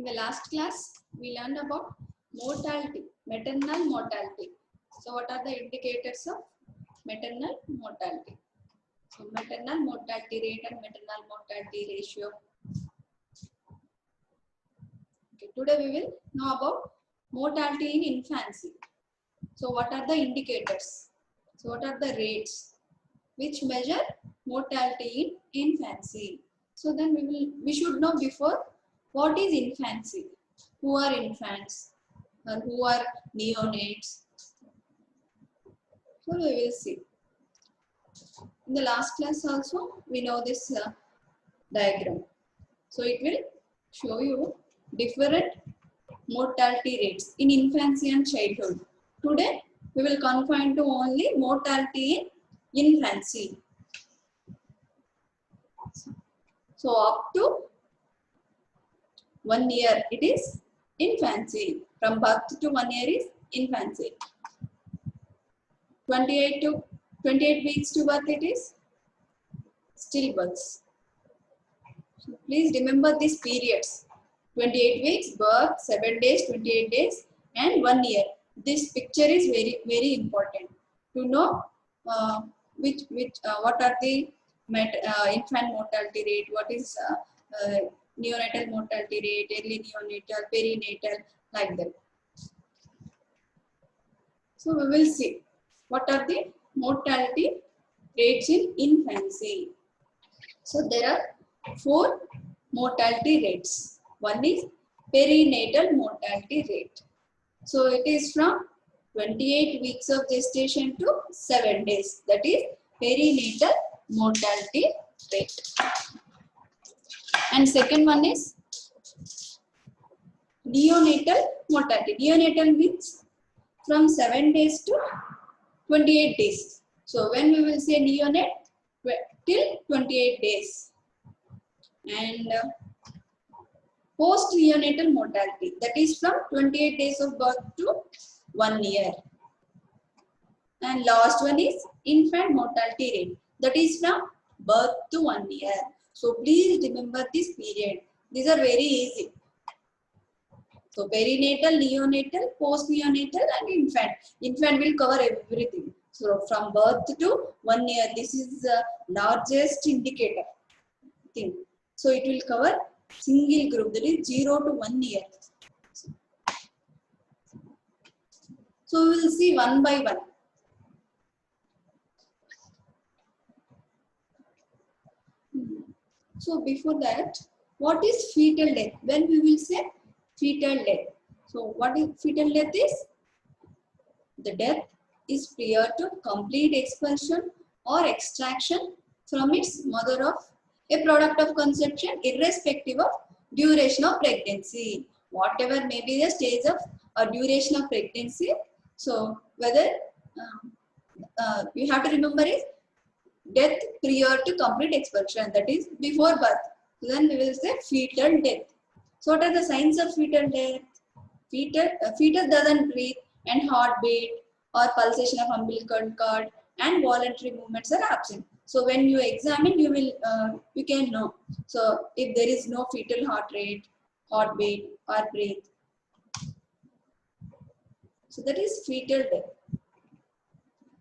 In the last class, we learned about mortality, maternal mortality. So what are the indicators of maternal mortality? So maternal mortality rate and maternal mortality ratio. Okay, today we will know about mortality in infancy. So what are the indicators? So what are the rates which measure mortality in infancy? So then we should know before what is infancy, who are infants, or who are neonates. So we will see. In the last class also we know this diagram. So it will show you different mortality rates in infancy and childhood. Today we will confine to only mortality in infancy. So up to 1 year it is infancy. From birth to 1 year is infancy. 28 weeks to birth it is stillbirths. So please remember these periods. 28 weeks, birth, 7 days, 28 days and 1 year. This picture is very important to know what are the infant mortality rate, what is neonatal mortality rate, early neonatal, perinatal, like that. So we will see what are the mortality rates in infancy. So there are 4 mortality rates. One is perinatal mortality rate. So it is from 28 weeks of gestation to 7 days. That is perinatal mortality rate. And second one is neonatal mortality. Neonatal means from 7 days to 28 days. So when we will say neonate, till 28 days. And post neonatal mortality, that is from 28 days of birth to 1 year. And last one is infant mortality rate, that is from birth to 1 year. So please remember this period. These are very easy. So perinatal, neonatal, post neonatal and infant. Infant will cover everything. So from birth to 1 year, this is the largest indicator thing. So it will cover single group, that is 0 to 1 year. So we will see one by one. So before that, what is fetal death? When we will say fetal death. So what is fetal death is? The death is prior to complete expulsion or extraction from its mother of a product of conception, irrespective of duration of pregnancy. Whatever may be the stage of or duration of pregnancy. So whether you have to remember is death prior to complete expulsion, that is before birth. So then we will say fetal death. So what are the signs of fetal death? Fetus doesn't breathe and heartbeat or pulsation of umbilical cord and voluntary movements are absent. So when you examine, you can know. So if there is no fetal heart rate, heartbeat or breath. So that is fetal death.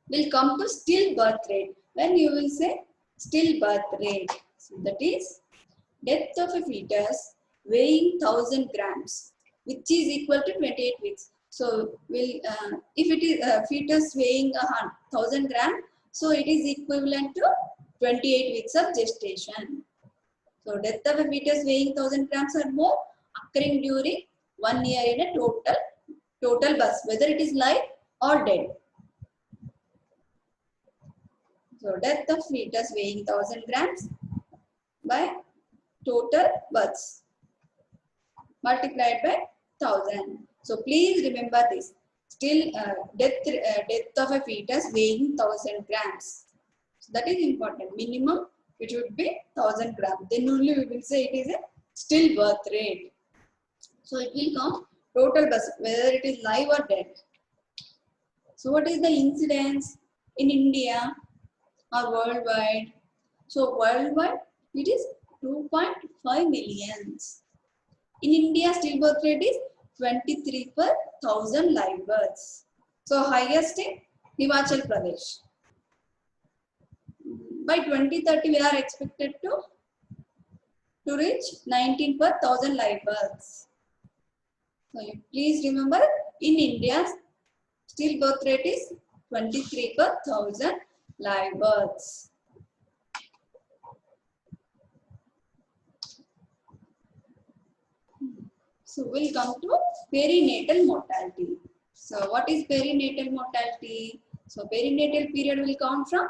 We'll come to stillbirth rate. When you will say stillbirth rate, so that is death of a fetus weighing 1000 grams, which is equal to 28 weeks. So if it is a fetus weighing 1000 grams, so it is equivalent to 28 weeks of gestation. So death of a fetus weighing 1000 grams or more occurring during 1 year in a total birth, whether it is live or dead. So death of fetus weighing 1000 grams by total births multiplied by 1000. So please remember this. Still death of a fetus weighing 1000 grams. So that is important. Minimum it should be 1000 grams. Then only we will say it is a stillbirth rate. So it will come total birth, whether it is live or dead. So what is the incidence in India or worldwide? So worldwide it is 2.5 millions. In India, stillbirth rate is 23 per 1000 live births. So highest in Himachal Pradesh. By 2030, we are expected to reach 19 per 1000 live births. So you please remember, in India, stillbirth rate is 23 per 1000 live births. So we'll come to perinatal mortality. So what is perinatal mortality? So perinatal period will count from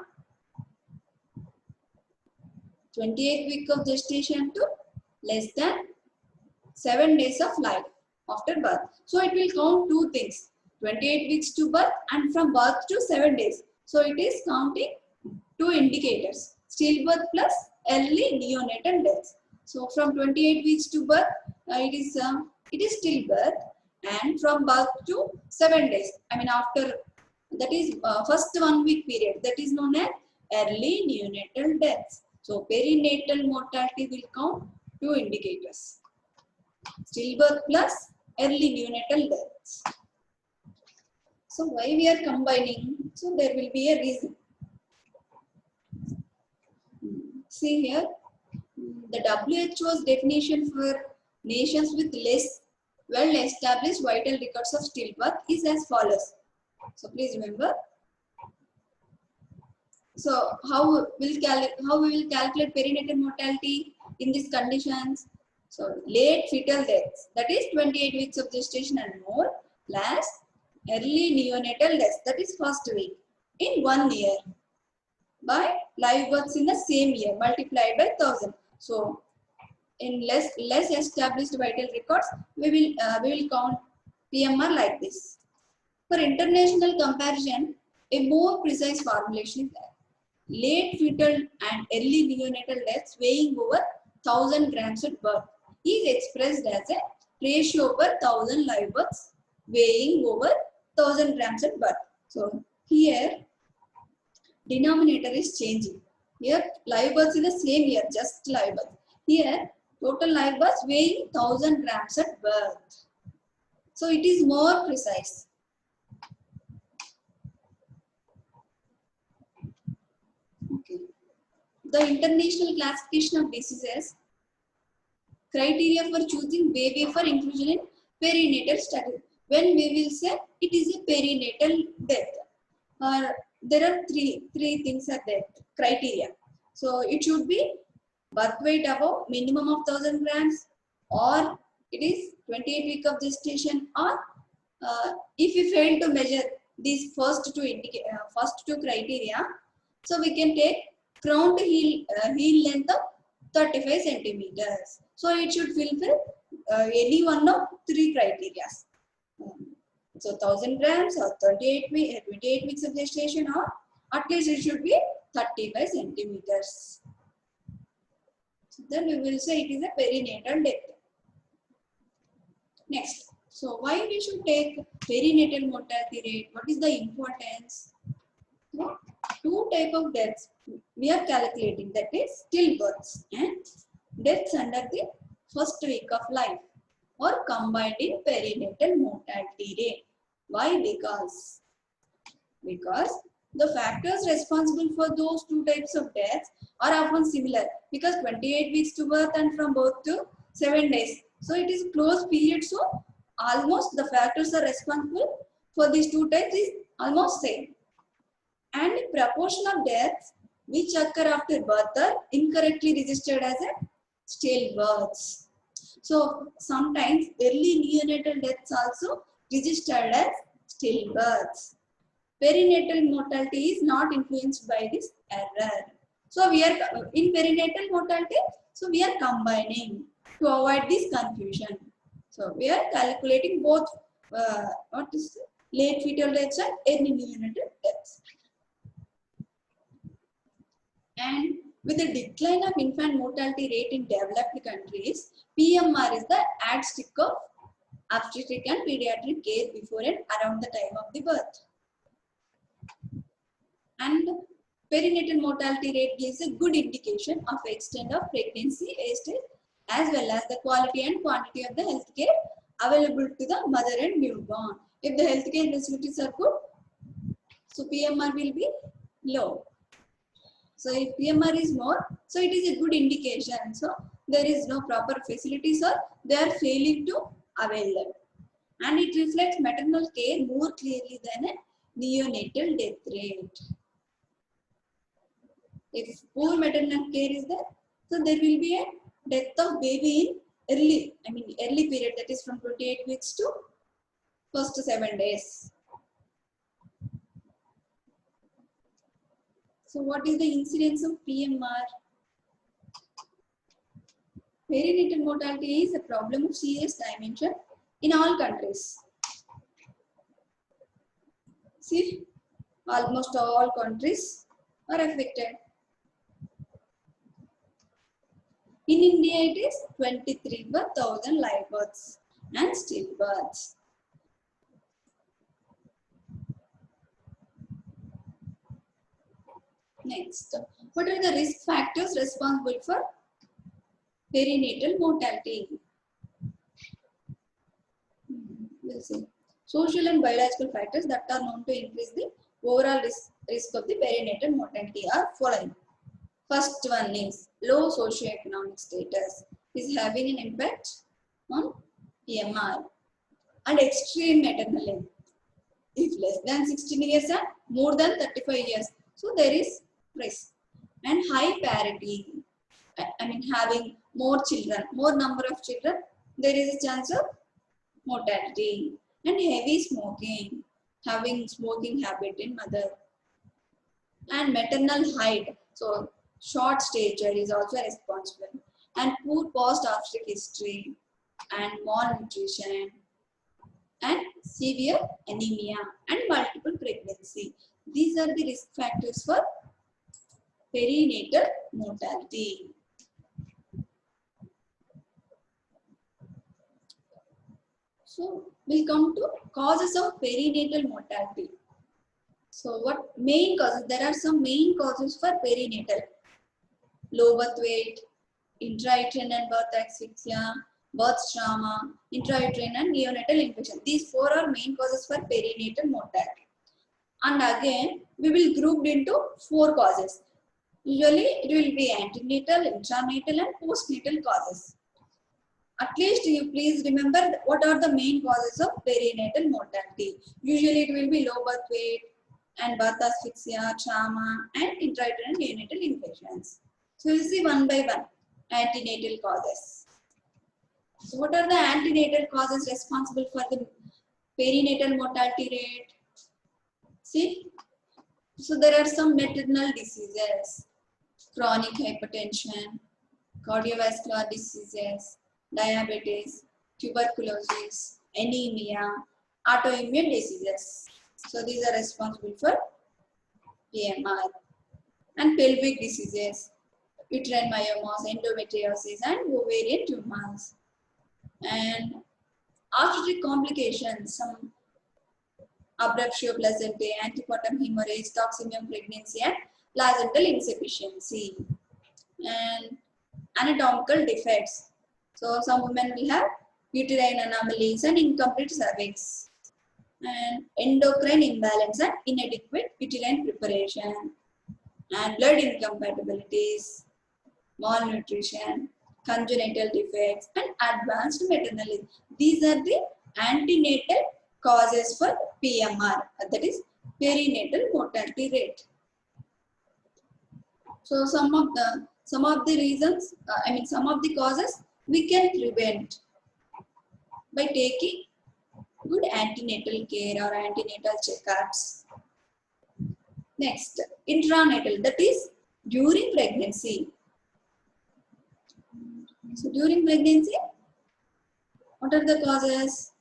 28th week of gestation to less than 7 days of life after birth. So it will count two things, 28 weeks to birth and from birth to 7 days. So it is counting two indicators, stillbirth plus early neonatal deaths. So from 28 weeks to birth, it is stillbirth, and from birth to 7 days, I mean after, that is first 1 week period, that is known as early neonatal deaths. So perinatal mortality will count two indicators, stillbirth plus early neonatal deaths. So why we are combining? So there will be a reason. See here, the WHO's definition for nations with less well-established vital records of stillbirth is as follows. So please remember. So how we will calculate perinatal mortality in these conditions? So late fetal deaths, that is 28 weeks of gestation and more, plus early neonatal deaths, that is first week, in 1 year, by live births in the same year multiplied by 1000. So in less established vital records, we will count PMR like this. For international comparison, a more precise formulation is that late fetal and early neonatal deaths weighing over 1000 grams at birth is expressed as a ratio per 1000 live births weighing over 1000 grams at birth. So here denominator is changing. Here live births in the same year, just live births. Here total live births weighing 1000 grams at birth. So it is more precise. Okay. The International Classification of Diseases criteria for choosing baby for inclusion in perinatal study. When we will say it is a perinatal death, there are three things are there, criteria. So it should be birth weight above minimum of 1000 grams, or it is 28 week of gestation, or if we fail to measure these first two criteria, so we can take crown to heel length of 35 centimeters. So it should fulfill any one of three criteria. So 1000 grams or 28 weeks of gestation, or at least it should be 35 centimeters. So then we will say it is a perinatal death. Next, so why we should take perinatal mortality rate? What is the importance? So, two type of deaths we are calculating, that is stillbirths and deaths under the first week of life, or combined in perinatal mortality rate. Why? Because the factors responsible for those two types of deaths are often similar, because 28 weeks to birth and from birth to 7 days. So it is a close period, so almost the factors are responsible for these two types is almost same. And proportion of deaths which occur after birth are incorrectly registered as a stillbirths. So sometimes early neonatal deaths also registered as stillbirths. Perinatal mortality is not influenced by this error. So we are in perinatal mortality, so we are combining to avoid this confusion. So we are calculating both what is late fetal deaths and early neonatal deaths. And with the decline of infant mortality rate in developed countries, PMR is the yardstick of obstetric and pediatric care before and around the time of the birth. And perinatal mortality rate gives a good indication of extent of pregnancy, age, as well as the quality and quantity of the healthcare available to the mother and newborn. If the healthcare facilities are good, so PMR will be low. So if PMR is more, so it is a good indication. So there is no proper facilities or they are failing to avail them. And it reflects maternal care more clearly than a neonatal death rate. If poor maternal care is there, so there will be a death of baby in early period, that is from 28 weeks to first 7 days. So what is the incidence of PMR? Perinatal mortality is a problem of serious dimension in all countries. See, almost all countries are affected. In India, it is 23 per 1000 live births and stillbirths. Next, what are the risk factors responsible for perinatal mortality? We'll see. Social and biological factors that are known to increase the overall risk of the perinatal mortality are following. First one is low socioeconomic status is having an impact on PMR, and extreme maternal age. If less than 16 years and more than 35 years, so there is risk. And high parity, having more children, more number of children, there is a chance of mortality. And heavy smoking, having smoking habit in mother. And maternal height, so short stature is also responsible. And poor post-obstetric history and malnutrition and severe anemia and multiple pregnancy. These are the risk factors for perinatal mortality. So we'll come to causes of perinatal mortality. So what main causes? There are some main causes for perinatal. Low birth weight, intrauterine birth asphyxia, birth trauma, intrauterine and neonatal infection. These four are main causes for perinatal mortality. And again, we will group into four causes. Usually, it will be antenatal, intranatal and postnatal causes. At least you please remember what are the main causes of perinatal mortality. Usually, it will be low birth weight and birth asphyxia, trauma and intrauterine and neonatal infections. So, we will see one by one antenatal causes. So, what are the antenatal causes responsible for the perinatal mortality rate? See, so there are some maternal diseases, chronic hypertension, cardiovascular diseases, diabetes, tuberculosis, anemia, autoimmune diseases. So these are responsible for PMR. And pelvic diseases, uterine myomas, endometriosis and ovarian tumors. And obstetric complications, some abruptio placentae, antepartum hemorrhage, toxemium pregnancy and placental insufficiency. And anatomical defects. So some women will have uterine anomalies and incomplete cervix. And endocrine imbalance and inadequate uterine preparation. And blood incompatibilities, malnutrition, congenital defects and advanced maternal age. These are the antenatal causes for PMR, that is perinatal mortality rate. So some of the reasons, some of the causes we can prevent by taking good antenatal care or antenatal checkups. Next, intranatal, that is during pregnancy. So during pregnancy, what are the causes?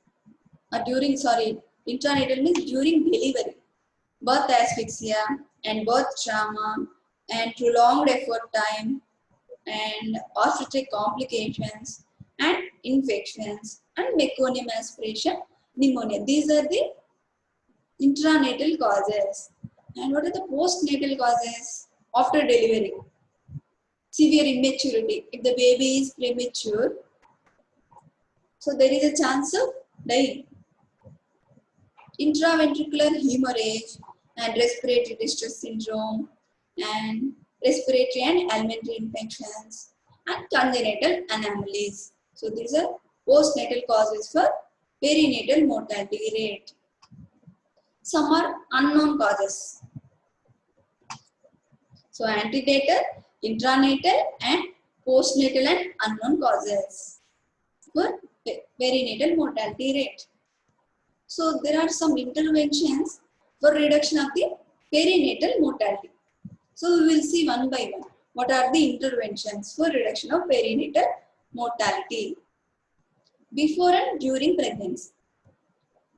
Intranatal means during delivery, birth asphyxia and birth trauma and prolonged effort time and obstetric complications and infections and meconium aspiration, pneumonia. These are the intranatal causes. And what are the postnatal causes after delivery? severe immaturity. If the baby is premature, so there is a chance of dying. Intraventricular hemorrhage and respiratory distress syndrome and respiratory and alimentary infections and congenital anomalies. So these are postnatal causes for perinatal mortality rate. Some are unknown causes. So antenatal, intranatal and postnatal and unknown causes for perinatal mortality rate. So there are some interventions for reduction of the perinatal mortality. So we will see one by one what are the interventions for reduction of perinatal mortality before and during pregnancy.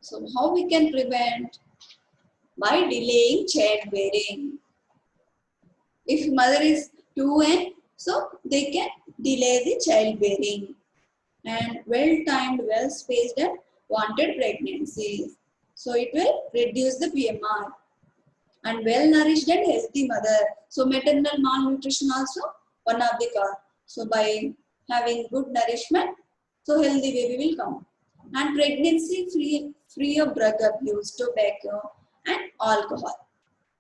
So how we can prevent? By delaying childbearing. If mother is too young, so they can delay the childbearing. And well-timed, well-spaced and wanted pregnancies. So it will reduce the PMR. And well-nourished and healthy mother. So maternal malnutrition also one of the cause. So by having good nourishment, so healthy baby will come. And pregnancy free of drug abuse, tobacco and alcohol.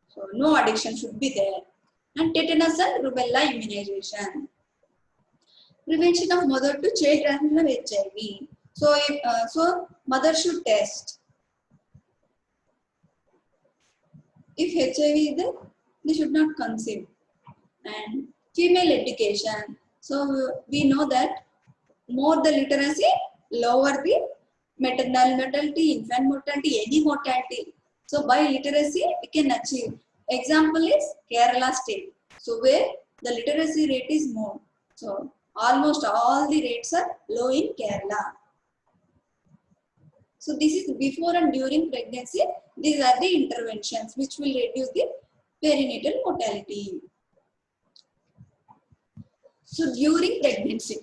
So no addiction should be there. And tetanus and rubella immunization. Prevention of mother to child transmission of HIV. So mother should test. If HIV is there, they should not conceive. And female education. So we know that more the literacy, lower the maternal mortality, infant mortality, any mortality. So by literacy, we can achieve. Example is Kerala state. So where the literacy rate is more. So almost all the rates are low in Kerala. So this is before and during pregnancy. These are the interventions which will reduce the perinatal mortality. So during pregnancy.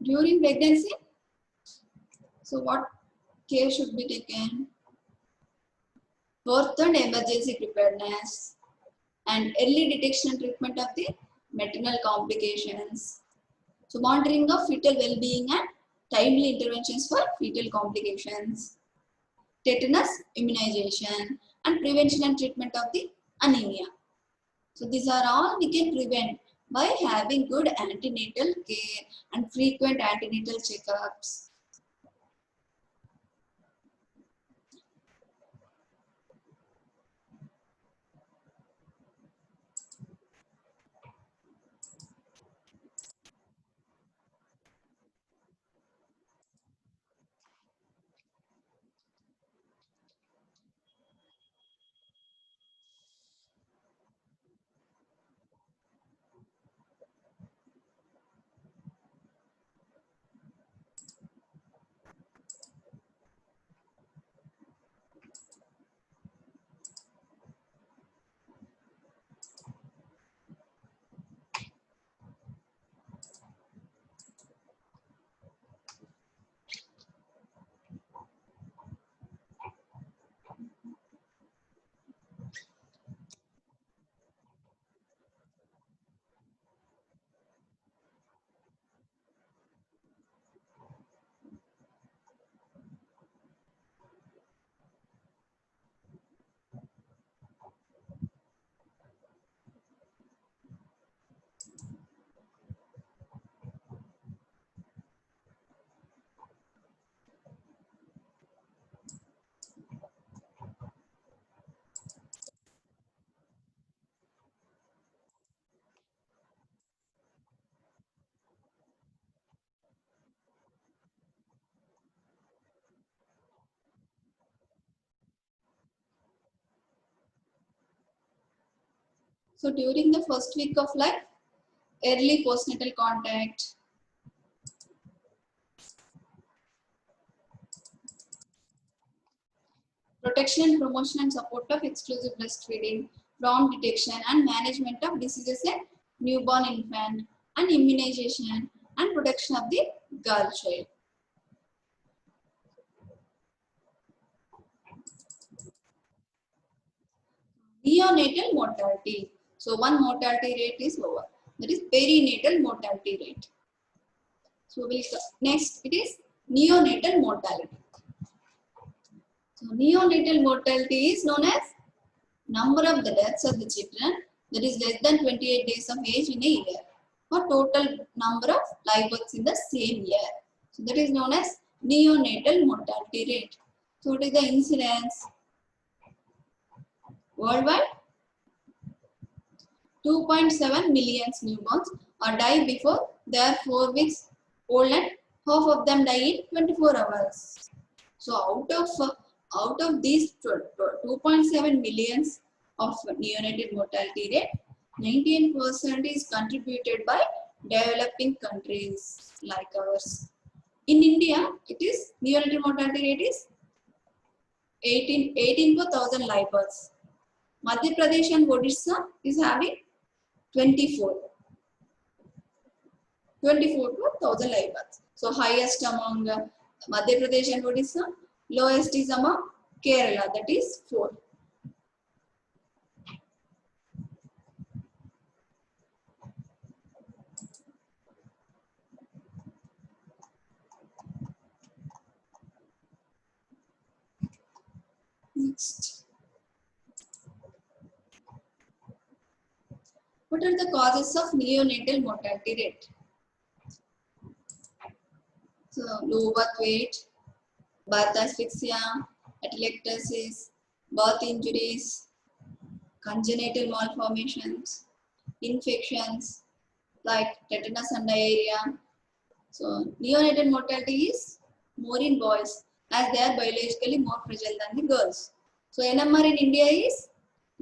During pregnancy, so what care should be taken? Birth and emergency preparedness and early detection and treatment of the maternal complications. So monitoring of fetal well-being and timely interventions for fetal complications. Tetanus immunization and prevention and treatment of the anemia. So these are all we can prevent by having good antenatal care and frequent antenatal checkups. So during the first week of life, early postnatal contact, protection and promotion and support of exclusive breastfeeding, prompt detection and management of diseases in newborn infant, and immunization and protection of the girl child. Neonatal mortality. So one mortality rate is over. That is perinatal mortality rate. So next it is neonatal mortality. So neonatal mortality is known as number of the deaths of the children that is less than 28 days of age in a year, or total number of live births in the same year. So that is known as neonatal mortality rate. So what is the incidence? Worldwide, 2.7 million newborns are die before they are 4 weeks old, and half of them die in 24 hours. So out of these 2.7 millions of neonatal mortality rate, 19% is contributed by developing countries like ours. In India, it is neonatal mortality rate is 18 per thousand live births. Madhya Pradesh and Odisha is having 24 per thousand live births. So highest among Madhya Pradesh and Odisha, lowest is among Kerala, that is 4. Next, what are the causes of neonatal mortality rate? So low birth weight, birth asphyxia, atelectasis, birth injuries, congenital malformations, infections like tetanus and diarrhea. So neonatal mortality is more in boys as they are biologically more fragile than the girls. So NMR in India is,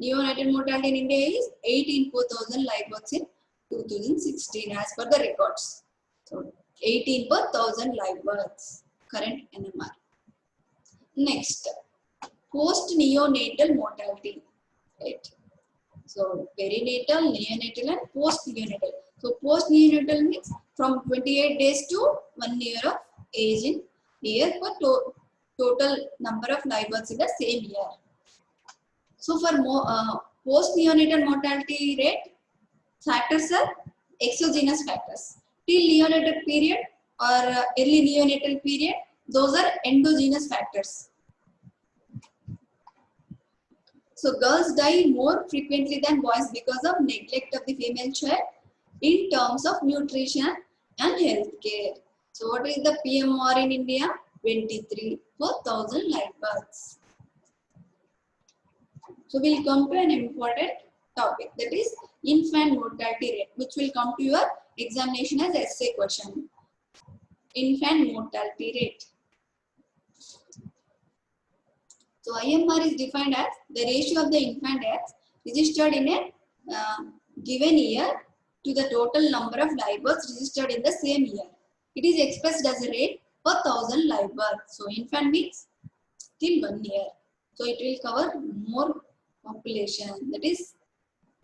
neonatal mortality in India is 18 per thousand live births in 2016 as per the records. So 18 per thousand live births, current NMR. Next, post-neonatal mortality rate. So perinatal, neonatal and post-neonatal. So post-neonatal means from 28 days to 1 year of age in year for total number of live births in the same year. So for post-neonatal mortality rate, factors are exogenous factors. Till neonatal period or early neonatal period, those are endogenous factors. So girls die more frequently than boys because of neglect of the female child in terms of nutrition and health care. So what is the PMR in India? 23 per thousand live births. So we'll come to an important topic, that is infant mortality rate, which will come to your examination as essay question. Infant mortality rate. So IMR is defined as the ratio of the infant deaths registered in a given year to the total number of live births registered in the same year. It is expressed as a rate per thousand live births. So infant means till 1 year. So it will cover more population, that is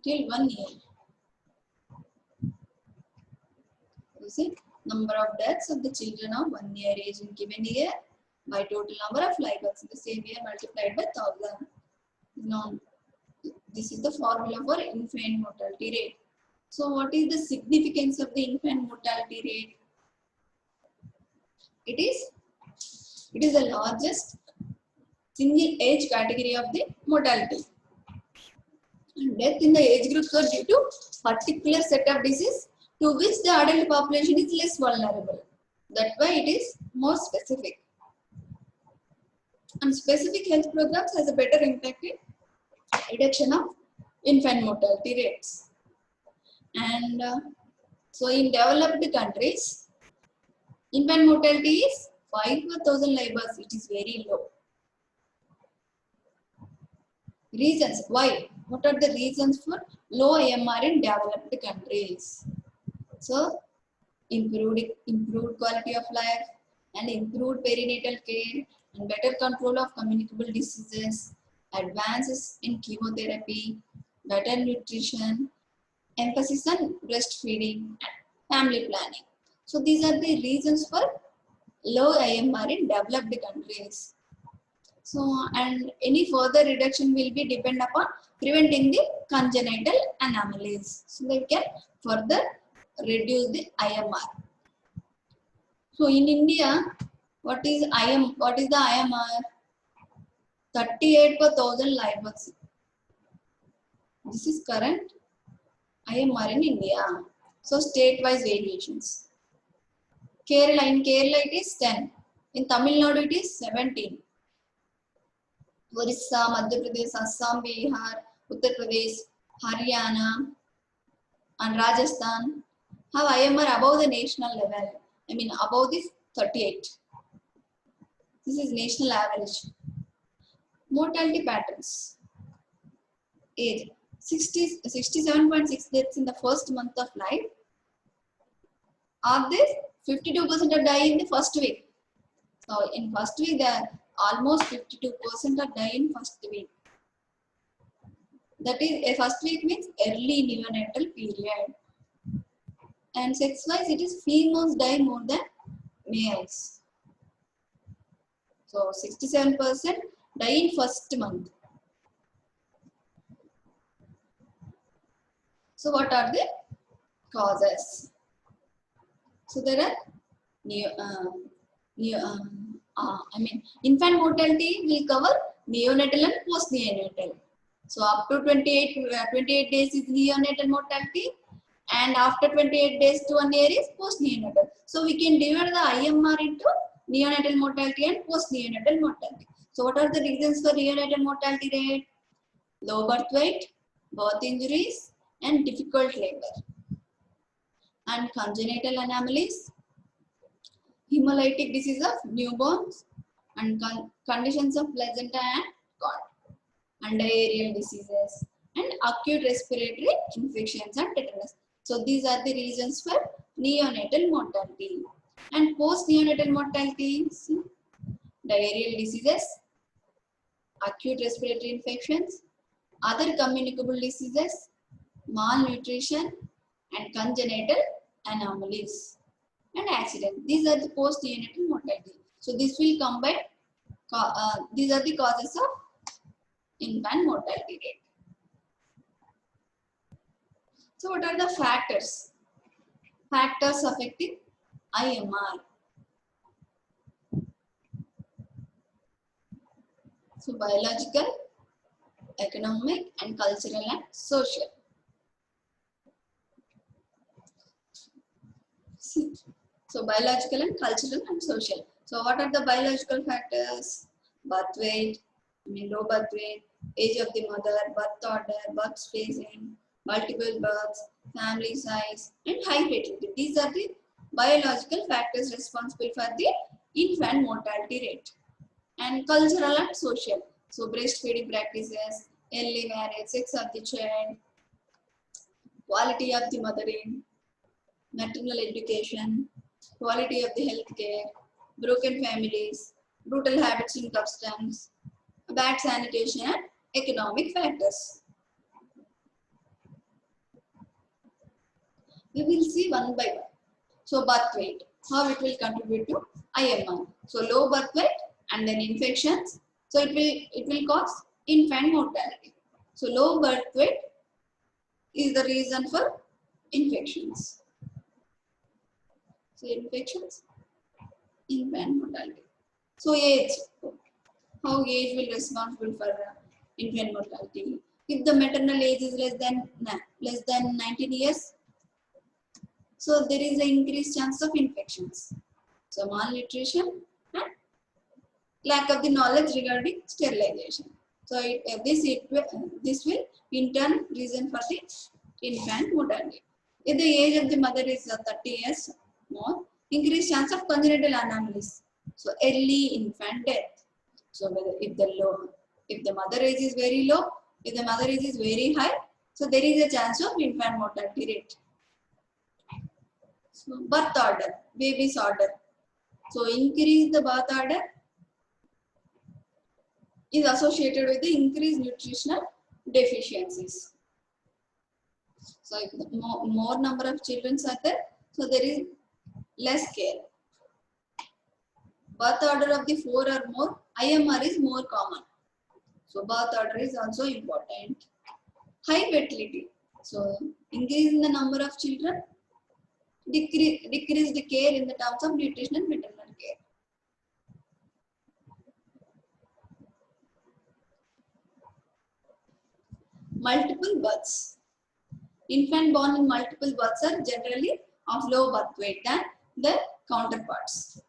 till 1 year. You see, number of deaths of the children of 1 year age in given year by total number of live births in the same year multiplied by 1000. Now, this is the formula for infant mortality rate. So what is the significance of the infant mortality rate? It is the largest single age category of the mortality. And death in the age groups are due to particular set of disease to which the adult population is less vulnerable. That's why it is more specific. And specific health programs has a better impact in reduction of infant mortality rates. And so in developed countries, infant mortality is 5 per thousand live births. It is very low. Reasons why? What are the reasons for low IMR in developed countries? So improved quality of life and improved perinatal care and better control of communicable diseases, advances in chemotherapy, better nutrition, emphasis on breastfeeding and family planning. So these are the reasons for low IMR in developed countries. So and any further reduction will be depend upon preventing the congenital anomalies. So they can further reduce the IMR. So in India, what is the IMR? 38 per thousand live births. This is current IMR in India. So state-wise variations. In Kerala it is 10. In Tamil Nadu it is 17. Orissa, Madhya Pradesh, Assam, Bihar, Uttar Pradesh, Haryana, and Rajasthan have IMR above the national level. I mean above this 38. This is national average. Mortality patterns. Age 67.6 deaths in the first month of life. Of this, 52% are die in the first week. So in first week, there almost 52% are die in first week. That is, a first week means early neonatal period. And sex-wise, it is females die more than males. So 67% die in first month. So what are the causes? So there are infant mortality will cover neonatal and post-neonatal. So up to 28 days is neonatal mortality, and after 28 days to 1 year is post-neonatal. So we can divide the IMR into neonatal mortality and post-neonatal mortality. So what are the reasons for neonatal mortality rate? Low birth weight, birth injuries, and difficult labor. And congenital anomalies, hemolytic disease of newborns, and conditions of placenta and cord, and diarrheal diseases, and acute respiratory infections and tetanus. So these are the reasons for neonatal mortality. And post-neonatal mortality, diarrheal diseases, acute respiratory infections, other communicable diseases, malnutrition, and congenital anomalies, and accident. These are the post-neonatal mortality. So this will combine. These are the causes of infant mortality rate. So what are the factors? Factors affecting IMR. So biological, economic, and cultural and social. So biological and cultural and social. So what are the biological factors? Birth weight, low birth weight, age of the mother, birth order, birth spacing, multiple births, family size, and high fertility. These are the biological factors responsible for the infant mortality rate. And cultural and social. So breastfeeding practices, early marriage, sex of the child, quality of the mothering, maternal education, quality of the healthcare, broken families, brutal habits in substance, bad sanitation, and economic factors. We will see one by one. So birth weight, how it will contribute to IMR. So low birth weight and then infections. So it will cause infant mortality. So low birth weight is the reason for infections. So infections, infant mortality. So age, how age will responsible for infant mortality. If the maternal age is less than 19 years, so there is an increased chance of infections. So malnutrition and lack of the knowledge regarding sterilization. So this will in turn reason for the infant mortality. If the age of the mother is 30 years more, increased chance of congenital anomalies. So early infant death. So if the mother age is very low, if the mother age is very high, so there is a chance of infant mortality rate. So birth order, baby's order. So increase the birth order is associated with the increased nutritional deficiencies. So if more number of children are there, so there is less care. Birth order of the 4 or more, IMR is more common. So birth order is also important. High fertility. So increase in the number of children, decrease the care in the terms of nutrition and maternal care. Multiple births. Infant born in multiple births are generally of low birth weight than their counterparts.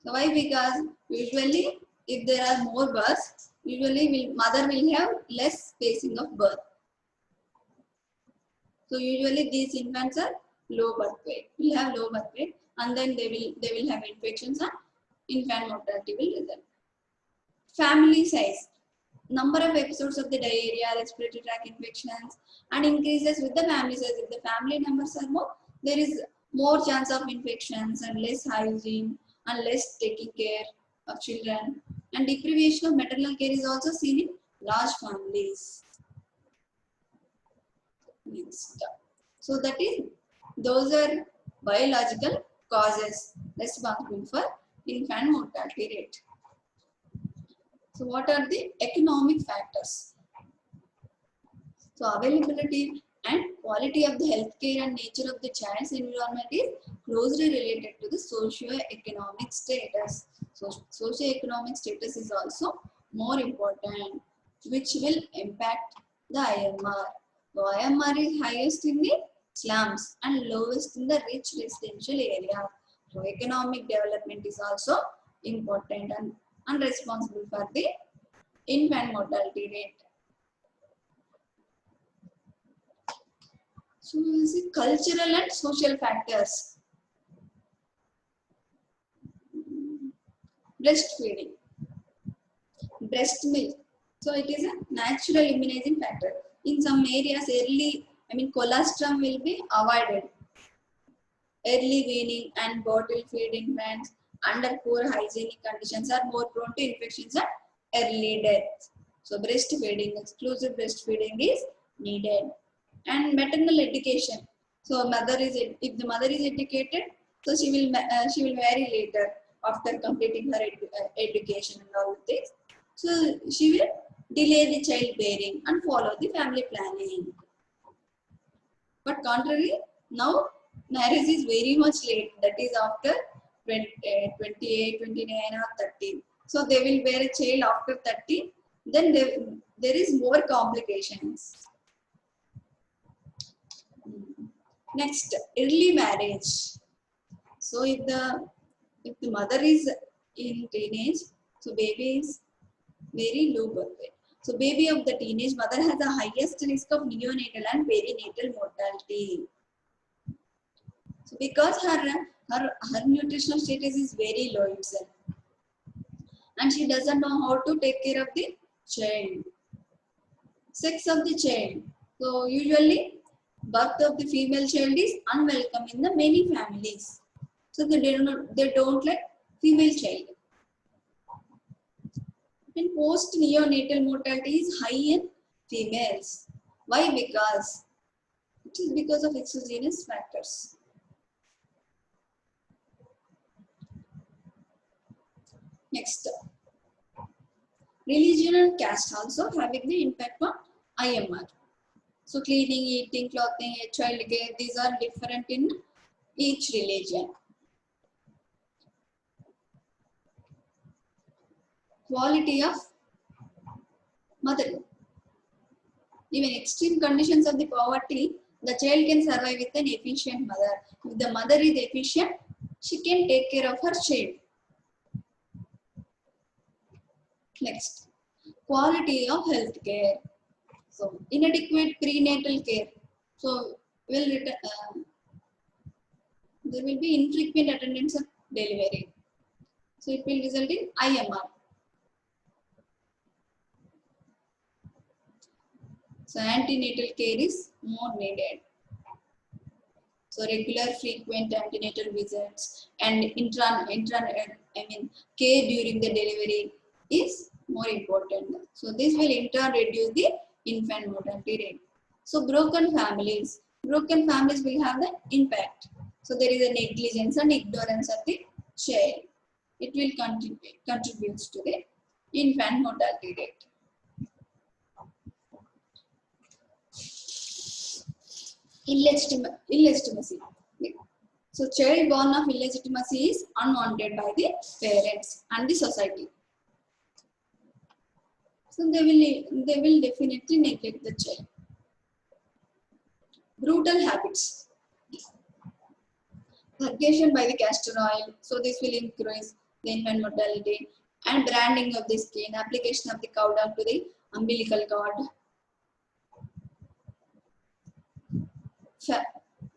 So why? Because usually if there are more births, usually mother will have less spacing of birth. So usually these infants are low birth weight, will have low birth weight, and then they will have infections and infant mortality will result. Family size. Number of episodes of the diarrhea, respiratory tract infections, and increases with the family size. If the family numbers are more, there is more chance of infections and less hygiene and less taking care of children. And deprivation of maternal care is also seen in large families. Next. So that is, those are biological causes responsible for infant mortality rate. So what are the economic factors? So availability and quality of the healthcare and nature of the child's environment is closely related to the socio-economic status. So socio-economic status is also more important, which will impact the IMR. So IMR is highest in the slums and lowest in the rich residential area. So economic development is also important and responsible for the infant mortality rate. So we will see cultural and social factors. Breastfeeding, breast milk. So it is a natural immunizing factor. In some areas, colostrum will be avoided. Early weaning and bottle feed infants under poor hygienic conditions are more prone to infections and early death. So breastfeeding, exclusive breastfeeding is needed. And maternal education. So if the mother is educated, so she will marry later after completing her education and all things. So she will delay the childbearing and follow the family planning. But contrary, now marriage is very much late. That is after 28, 29 or 30. So they will bear a child after 30. Then there is more complications. Next, early marriage. So if the mother is in teenage, so baby is very low birth weight. So baby of the teenage mother has the highest risk of neonatal and perinatal mortality. So because her nutritional status is very low itself, and she doesn't know how to take care of the child. Sex of the child. So usually birth of the female child is unwelcome in the many families. So they don't like female child. And post neonatal mortality is high in females. Why? Because it is because of exogenous factors. Next, religion and caste also having the impact on IMR. So cleaning, eating, clothing, child care, these are different in each religion. Quality of motherhood. Even extreme conditions of the poverty, the child can survive with an efficient mother. If the mother is efficient, she can take care of her child. Next, quality of health care. So inadequate prenatal care. So there will be infrequent attendance of delivery. So it will result in IMR. So antenatal care is more needed. So regular, frequent antenatal visits and care during the delivery is more important. So this will in turn reduce the infant mortality rate. So broken families will have the impact. So there is a negligence and ignorance of the child. It will contribute to the infant mortality rate. illegitimacy. So child born of illegitimacy is unwanted by the parents and the society. So they will definitely neglect the child. Brutal habits. Purgation by the castor oil. So this will increase the infant mortality. And branding of the skin. Application of the cow dung to the umbilical cord.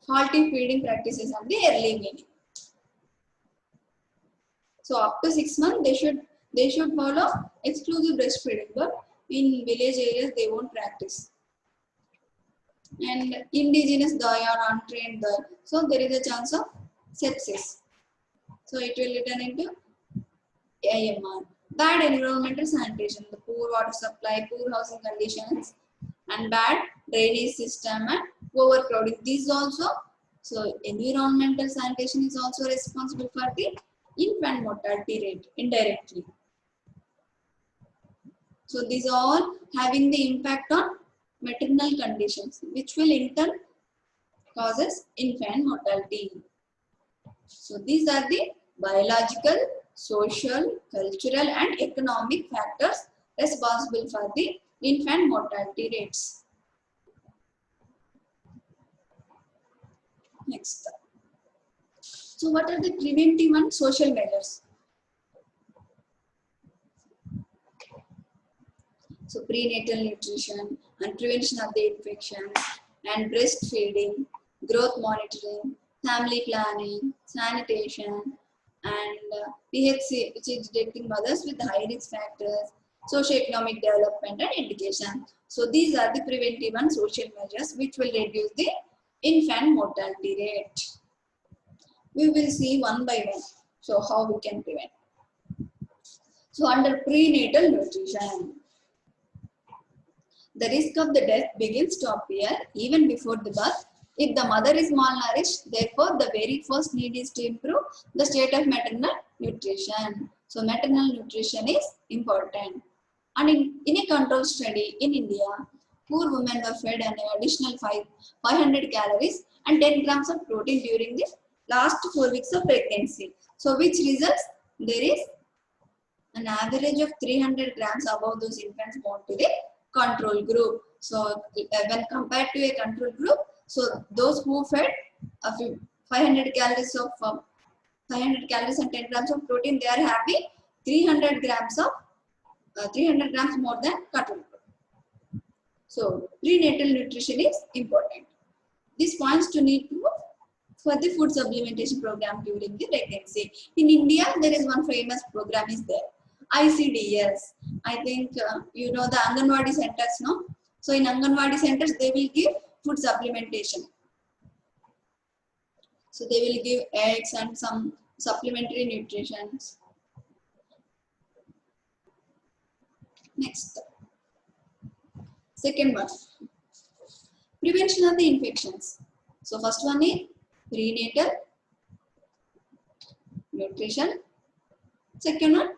Faulty feeding practices of the early weaning. So up to 6 months they should follow exclusive breastfeeding, but in village areas they won't practice. And indigenous dye or untrained dye, so there is a chance of sepsis. So it will return into AMR. Bad environmental sanitation, the poor water supply, poor housing conditions, and bad drainage system and overcrowding. These also, so environmental sanitation is also responsible for the infant mortality rate indirectly. So these are all having the impact on maternal conditions, which will in turn causes infant mortality. So these are the biological, social, cultural and economic factors responsible for the infant mortality rates. Next. So what are the preventive and social measures? So prenatal nutrition and prevention of the infection and breastfeeding, growth monitoring, family planning, sanitation, and PHC, which is detecting mothers with high risk factors, socioeconomic development and education. So these are the preventive and social measures which will reduce the infant mortality rate. We will see one by one. So how we can prevent. So under prenatal nutrition, the risk of the death begins to appear even before the birth if the mother is malnourished. Therefore, the very first need is to improve the state of maternal nutrition. So, maternal nutrition is important. And in a control study in India, poor women were fed an additional 500 calories and 10 grams of protein during the last 4 weeks of pregnancy. So, which results? There is an average of 300 grams above those infants born to the control group. So when compared to a control group, so those who fed 500 calories of 500 calories and 10 grams of protein, they are having 300 grams of 300 grams more than control group. So prenatal nutrition is important. This points to need to for the food supplementation program during the pregnancy. In India, there is one famous program is there. ICDS. I think you know the Anganwadi centers, no? So in Anganwadi centers, they will give food supplementation. So they will give eggs and some supplementary nutrition. Next. Second one. Prevention of the infections. So first one is prenatal nutrition. Second one,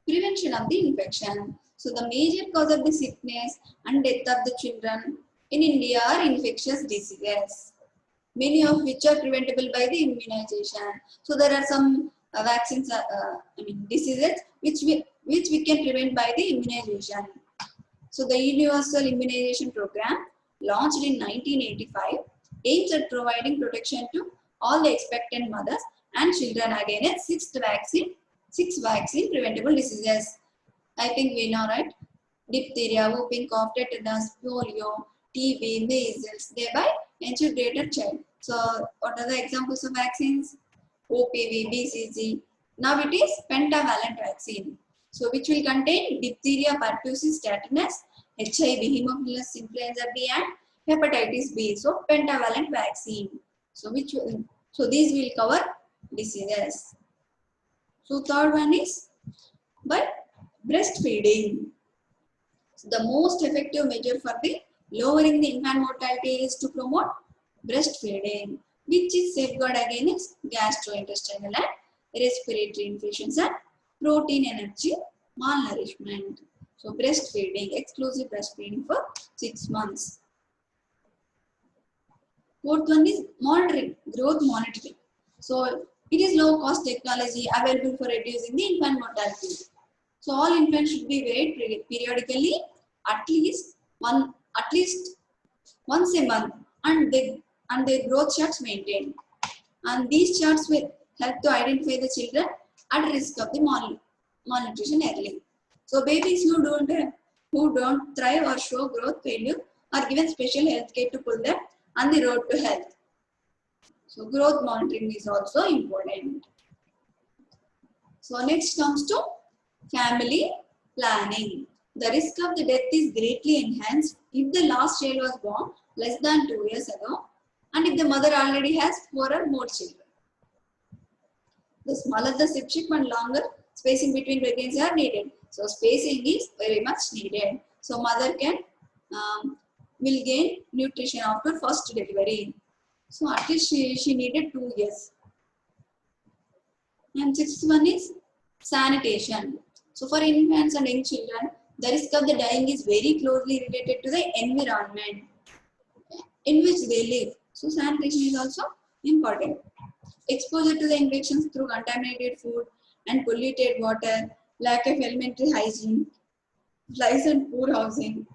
prevention of the infection. So the major cause of the sickness and death of the children in India are infectious diseases, many of which are preventable by the immunization. So there are some vaccines, diseases which we can prevent by the immunization. So the Universal Immunization Program, launched in 1985, aims at providing protection to all the expectant mothers and children against six vaccine preventable diseases. I think we know, right? Diphtheria, whooping cough, tetanus, polio, TB, measles, thereby ensure greater child. So what are the examples of vaccines? OPV, BCG. Now it is pentavalent vaccine. So which will contain diphtheria, pertussis, tetanus, HIV, Haemophilus influenza B and hepatitis B. So pentavalent vaccine. So these will cover diseases. So third one is by breastfeeding. So the most effective measure for the lowering the infant mortality is to promote breastfeeding, which is safeguard against gastrointestinal and respiratory infections and protein energy malnourishment. So breastfeeding, exclusive breastfeeding for 6 months. Fourth one is monitoring, growth monitoring. So it is low cost technology available for reducing the infant mortality. So all infants should be weighed periodically, at least once a month, and their growth charts maintained. And these charts will help to identify the children at risk of the malnutrition early. So babies who don't thrive or show growth failure are given special health care to put them on the road to health. So growth monitoring is also important. So next comes to family planning. The risk of the death is greatly enhanced if the last child was born less than 2 years ago and if the mother already has 4 or more children. The smaller the subsequent, longer spacing between pregnancies are needed. So spacing is very much needed. So mother will gain nutrition after first delivery. So at least she needed 2 years. And sixth one is sanitation. So for infants and young children, the risk of the dying is very closely related to the environment in which they live. So sanitation is also important. Exposure to the infections through contaminated food and polluted water, lack of elementary hygiene, flies and poor housing,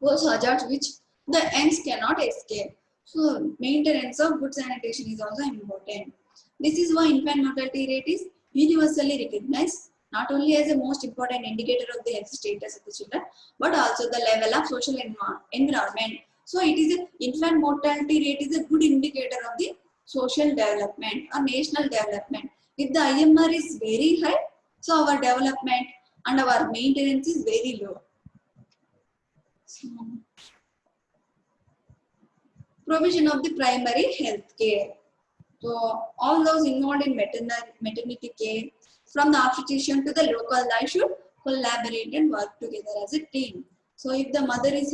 those hazards which the ants cannot escape. So maintenance of good sanitation is also important. This is why infant mortality rate is universally recognized not only as the most important indicator of the health status of the children, but also the level of social environment. So it is a infant mortality rate is a good indicator of the social development or national development. If the IMR is very high, so our development and our maintenance is very low. So, provision of the primary health care. So all those involved in maternity care, from the obstetrician to the local life, should collaborate and work together as a team. So if the mother is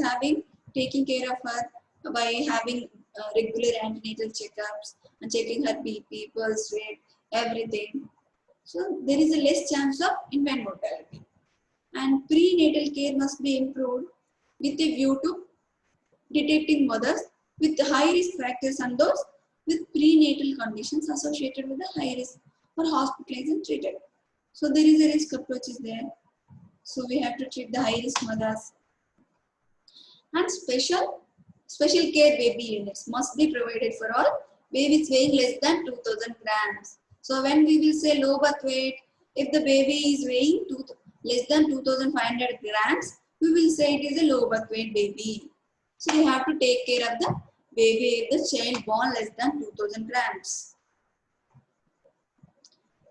taking care of her by having regular antenatal checkups and checking her BP, pulse rate, everything, so there is a less chance of infant mortality. And prenatal care must be improved with a view to detecting mothers with high risk factors and those with prenatal conditions associated with the high risk for hospitalized and treated. So there is a risk approach is there. So we have to treat the high risk mothers. And special care baby units must be provided for all babies weighing less than 2000 grams. So when we will say low birth weight, if the baby is weighing less than 2500 grams, we will say it is a low birth weight baby. So you have to take care of the baby, the child born less than 2000 grams.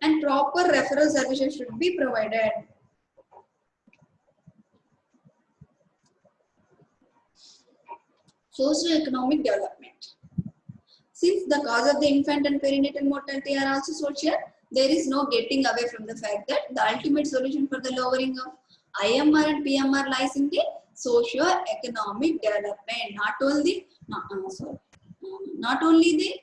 And proper referral services should be provided. Socio-economic development. Since the cause of the infant and perinatal mortality are also social, there is no getting away from the fact that the ultimate solution for the lowering of IMR and PMR lies in the socio-economic development, not only the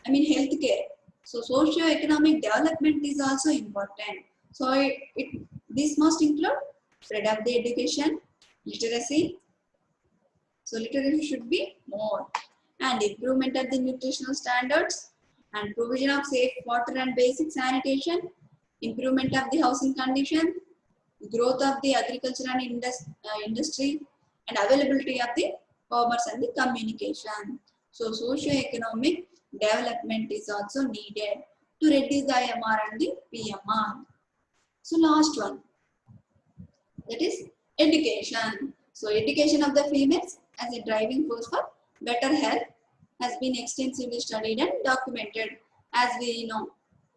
healthcare. So socio-economic development is also important. So this must include spread of the education, literacy. So literacy should be more, and improvement of the nutritional standards, and provision of safe water and basic sanitation, improvement of the housing condition, growth of the agriculture and industry, and availability of the commerce and the communication. So socio-economic development is also needed to reduce the IMR and the PMR. So last one, that is education. So education of the females as a driving force for better health has been extensively studied and documented, as we know.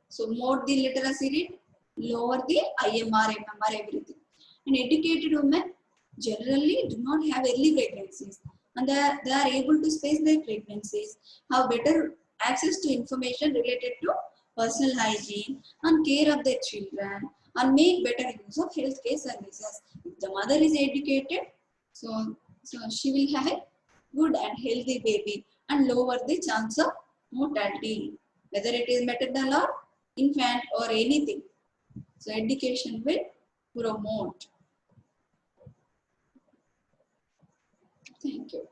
So more the literacy rate, lower the IMR, MMR, everything. And educated women generally do not have early pregnancies, and they are able to space their pregnancies, have better access to information related to personal hygiene and care of their children, and make better use of healthcare services. If the mother is educated, so she will have a good and healthy baby and lower the chance of mortality, whether it is maternal or infant or anything. So education will promote. Thank you.